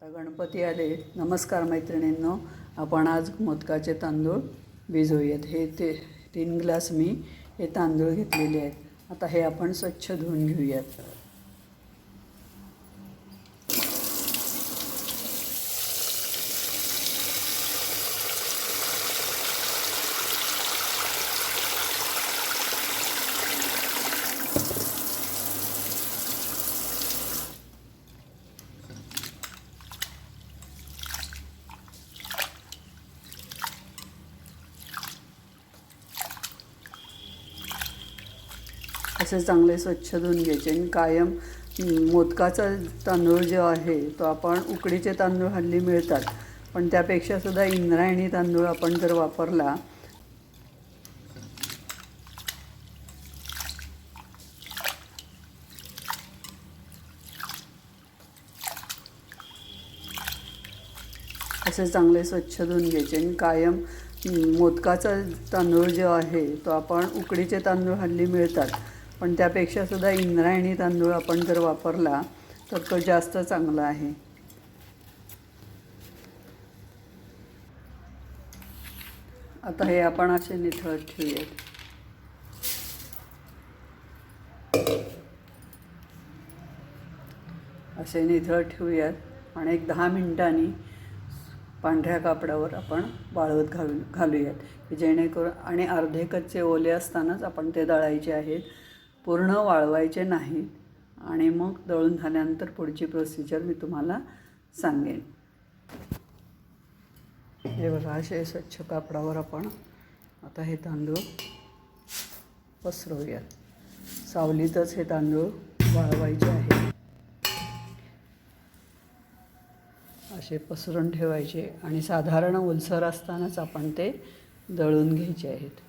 आता गणपती आले. नमस्कार मैत्रिणींनो, आपण आज मोदकाचे तांदूळ भिजवूयात. हे 3 ग्लास मी हे तांदूळ घेतलेले आहेत. आता हे आपण स्वच्छ धुवून घेऊयात. असे चांगले स्वच्छ धुवून घ्यायचे. आणि कायम मोदकाचा तांदूळ जो आहे तो आपण उकडीचे तांदूळ हल्ली मिळतात, पण त्यापेक्षा सुद्धा इंद्रायणी तांदूळ आपण जर वापरला असे चांगले स्वच्छ धुवून घ्यायचे. आणि कायम मोदकाचा तांदूळ जो आहे तो आपण उकडीचे तांदूळ हल्ली मिळतात, पण त्यापेक्षा सुद्धा इंद्रायणी तांदूळ आपण जर वापरला तर तो जास्त चांगला आहे. आता हे आपण असे निथळत ठेवूयात. असे निथळत ठेवूयात आणि एक 10 मिनिटांनी पांढऱ्या कापडावर आपण वाळवत घालूयात, की जेणेकरून, आणि अर्धे कच्चे ओले असतानाच आपण ते दळायचे आहेत, पूर्ण वाळवायचे नाहीत. आणि मग दळून झाल्यानंतर पुढची प्रोसिजर मी तुम्हाला सांगेन. हे बघा, असे स्वच्छ कापडावर आपण आता हे तांदूळ पसरवूयात. सावलीतच हे तांदूळ वाळवायचे आहेत. असे पसरून ठेवायचे आणि साधारण ओलसर असतानाच आपण ते दळून घ्यायचे आहेत.